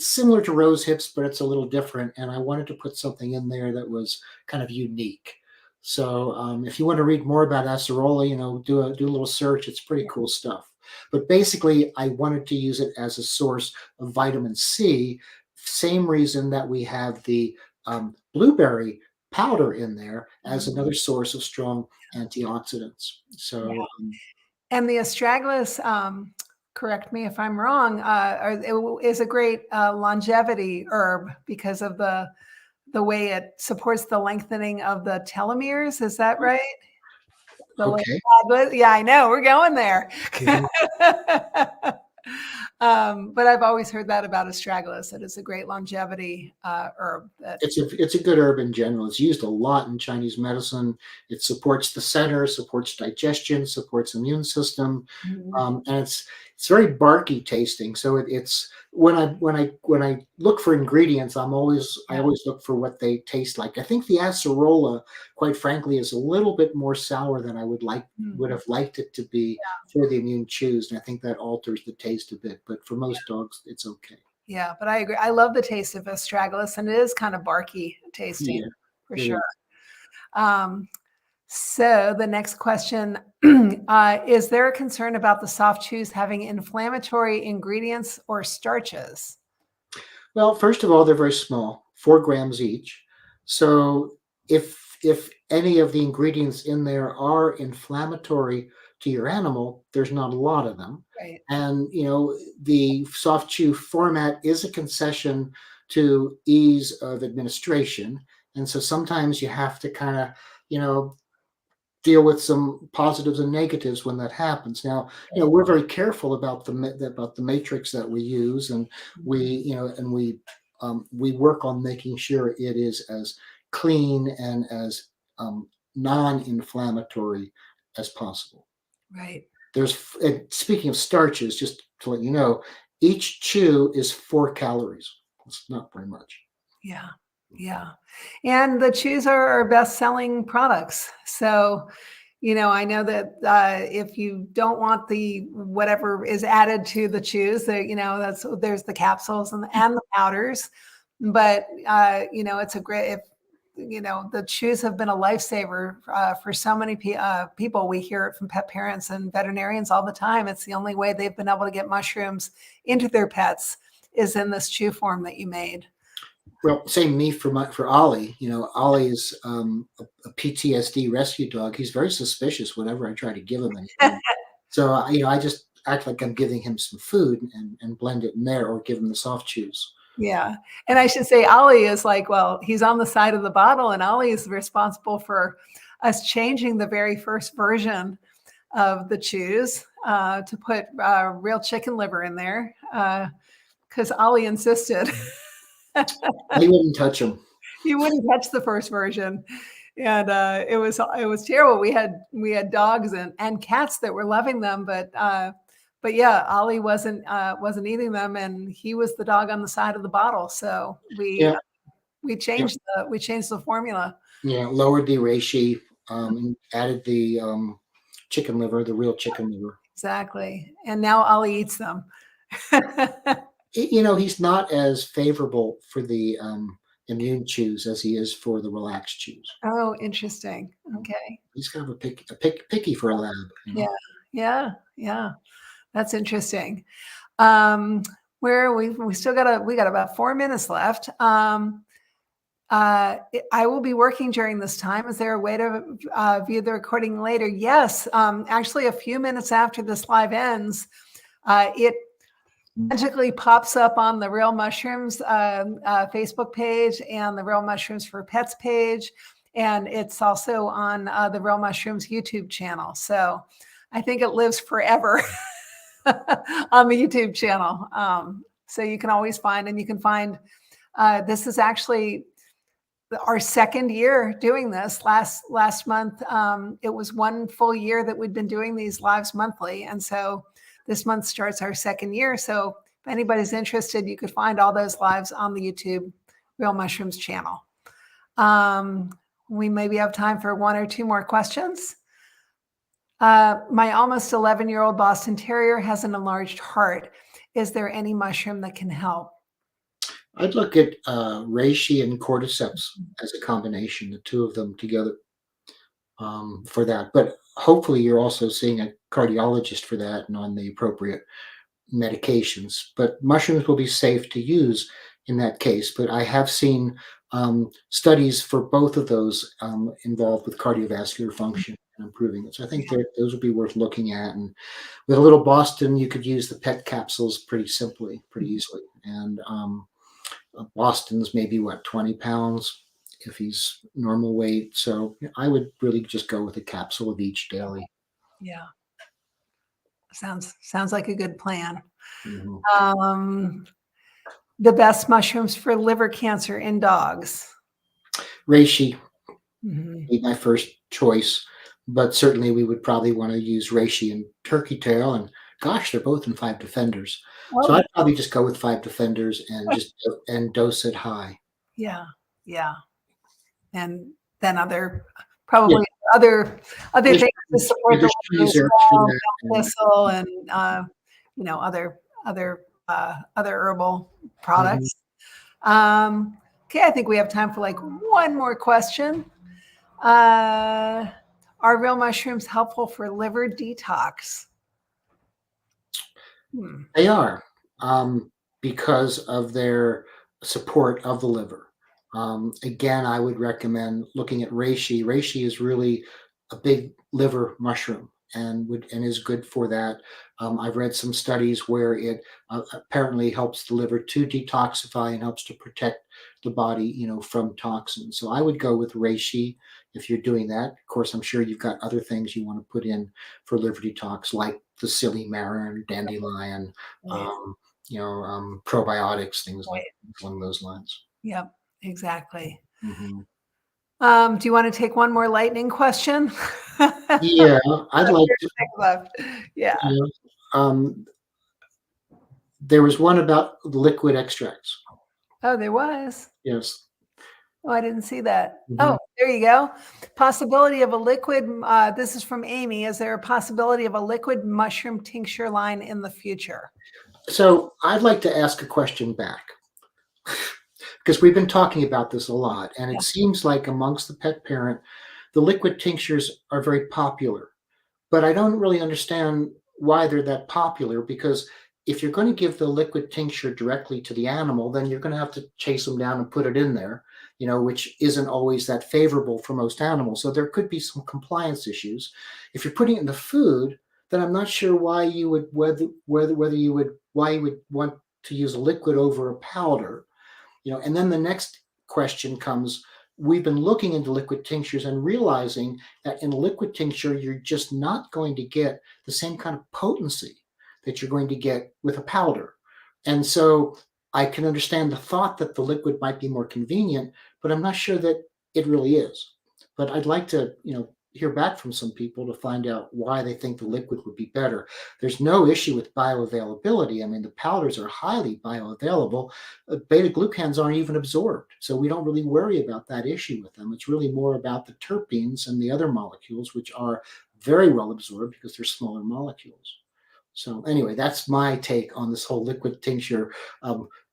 similar to rose hips, but it's a little different. And I wanted to put something in there that was kind of unique. So if you want to read more about acerola, do a little search. It's pretty cool stuff. But basically, I wanted to use it as a source of vitamin C. Same reason that we have the blueberry powder in there as another source of strong antioxidants. So, and the astragalus, correct me if I'm wrong, is a great longevity herb because of the way it supports the lengthening of the telomeres. Is that right? okay. Yeah, I know. We're going there. But I've always heard that about astragalus, that it's a great longevity herb. It's a good herb in general. It's used a lot in Chinese medicine. It supports the center, supports digestion, supports immune system, and it's very barky tasting. So it's when I look for ingredients, I always look for what they taste like. I think the acerola, quite frankly, is a little bit more sour than I would have liked it to be for the immune chews, and I think that alters the taste a bit. But for most dogs, it's okay. Yeah, but I agree. I love the taste of astragalus, and it is kind of barky tasting for sure. So the next question, is there a concern about the soft chews having inflammatory ingredients or starches? Well, first of all, they're very small, 4 grams each. So if any of the ingredients in there are inflammatory to your animal, there's not a lot of them. Right. And the soft chew format is a concession to ease of administration. And so sometimes you have to kind of, deal with some positives and negatives when that happens. Now, we're very careful about the matrix that we use, and we work on making sure it is as clean and as non-inflammatory as possible. Right. Speaking of starches, just to let you know, each chew is 4 calories. It's not very much. Yeah. Yeah. And the chews are our best selling products. So, I know that if you don't want the whatever is added to the chews, there's the capsules and the powders. But it's a great if the chews have been a lifesaver for so many people. We hear it from pet parents and veterinarians all the time. It's the only way they've been able to get mushrooms into their pets is in this chew form that you made. Well, same me for Ollie. Ollie is a PTSD rescue dog. He's very suspicious whenever I try to give him anything. So I just act like I'm giving him some food and blend it in there, or give him the soft chews. Yeah. And I should say Ollie is he's on the side of the bottle, and Ollie is responsible for us changing the very first version of the chews to put real chicken liver in there because Ollie insisted. He wouldn't touch them. He wouldn't touch the first version. And it was terrible. We had dogs and cats that were loving them, but yeah, Ollie wasn't eating them, and he was the dog on the side of the bottle. So we changed the formula. Yeah, lowered the reishi, and added the chicken liver, the real chicken liver. Exactly. And now Ollie eats them. He's not as favorable for the immune chews as he is for the relaxed chews. Oh, interesting. Okay. He's kind of a picky for a lab. Yeah. That's interesting. Where are we? We got about 4 minutes left. I will be working during this time. Is there a way to view the recording later? Yes. Actually, a few minutes after this live ends, it magically pops up on the Real Mushrooms Facebook page and the Real Mushrooms for Pets page. And it's also on the Real Mushrooms YouTube channel. So I think it lives forever on the YouTube channel. So you can always find, and you can find, this is actually our second year doing this. Last month, it was 1 full year that we'd been doing these lives monthly. And so this month starts our second year. So if anybody's interested, you could find all those lives on the YouTube Real Mushrooms channel. We maybe have time for 1 or 2 more questions. My almost 11-year-old Boston Terrier has an enlarged heart. Is there any mushroom that can help? I'd look at reishi and cordyceps as a combination, the two of them together, for that. But hopefully you're also seeing a cardiologist for that and on the appropriate medications. But mushrooms will be safe to use in that case. But I have seen studies for both of those involved with cardiovascular function and improving it. So I think those would be worth looking at. And with a little Boston, you could use the pet capsules pretty easily. And Boston's maybe 20 pounds if he's normal weight. So I would really just go with a capsule of each daily. Yeah. Sounds like a good plan. Mm-hmm. The best mushrooms for liver cancer in dogs. Reishi be my first choice, but certainly we would probably want to use reishi and turkey tail. And gosh, they're both in 5 defenders. So I'd probably just go with 5 defenders and dose it high. Yeah. And then other other things to support the thistle and other herbal products. Okay, I think we have time for 1 more question. Are real mushrooms helpful for liver detox? They are, because of their support of the liver. Again, I would recommend looking at reishi. Reishi is really a big liver mushroom. and is good for that. I've read some studies where it apparently helps the liver to detoxify and helps to protect the body, from toxins. So I would go with reishi if you're doing that. Of course, I'm sure you've got other things you want to put in for liver detox, like the silymarin, dandelion, Right. um, probiotics, things like Right. along those lines. Yep, exactly. Mhm. Do you want to take one more lightning question? Yeah, I'd like to. Left. Yeah. You um, there was one about liquid extracts. Oh, there was. Yes. Oh, I didn't see that. Mhm. Oh, there you go. Possibility of a liquid. This is from Amy. Is there a possibility of a liquid mushroom tincture line in the future? So I'd like to ask a question back because we've been talking about this a lot, and Yeah. it seems like amongst the pet parent, the liquid tinctures are very popular. But I don't really understand why they're that popular, because if you're going to give the liquid tincture directly to the animal, then you're going to have to chase them down and put it in there, which isn't always that favorable for most animals. So there could be some compliance issues. If you're putting it in the food, then I'm not sure why you would whether you would why you would want to use a liquid over a powder. And then the next question comes, we've been looking into liquid tinctures and realizing that in a liquid tincture, you're just not going to get the same kind of potency that you're going to get with a powder. And so I can understand the thought that the liquid might be more convenient, but I'm not sure that it really is. But I'd like to, hear back from some people to find out why they think the liquid would be better. There's no issue with bioavailability. I mean, the powders are highly bioavailable. Beta glucans aren't even absorbed, so we don't really worry about that issue with them. It's really more about the terpenes and the other molecules, which are very well absorbed because they're smaller molecules. So anyway, that's my take on this whole liquid tincture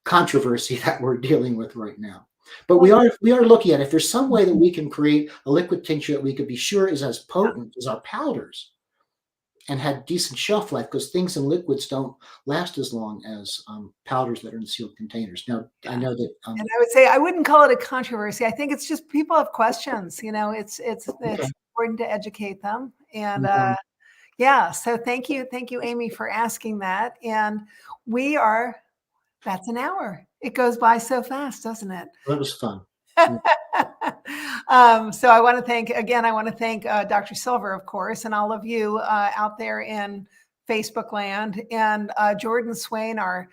controversy that we're dealing with right now. But we are looking at if there's some way that we can create a liquid tincture that we could be sure is as potent as our powders and had decent shelf life, because things in liquids don't last as long as powders that are in sealed containers. Now, I know that. And I would say I wouldn't call it a controversy. I think it's just people have questions. It's Okay. important to educate them. And Mhm. yeah, so thank you, Amy, for asking that. And that's an hour. It goes by so fast, doesn't it? That was fun. Mm. So I want to thank Dr. Silver, of course, and all of you out there in Facebook land, and Jordan Swain, our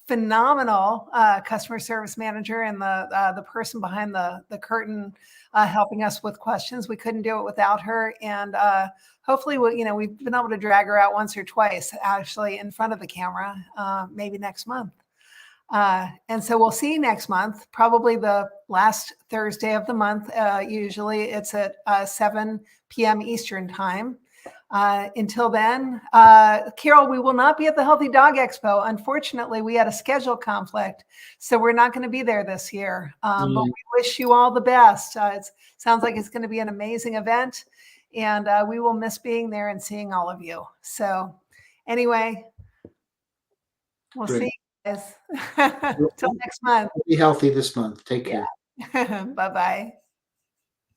phenomenal customer service manager and the person behind the curtain helping us with questions. We couldn't do it without her. And hopefully, we've been able to drag her out once or twice, actually, in front of the camera, maybe next month. And so we'll see you next month, probably the last Thursday of the month. Usually it's at 7 p.m. Eastern time. Until then, Carol, we will not be at the Healthy Dog Expo. Unfortunately, we had a schedule conflict, so we're not going to be there this year. But we wish you all the best. It sounds like it's going to be an amazing event, and we will miss being there and seeing all of you. So anyway, we'll Great. see you guys. Till next month. Be healthy this month. Take care. Bye-bye.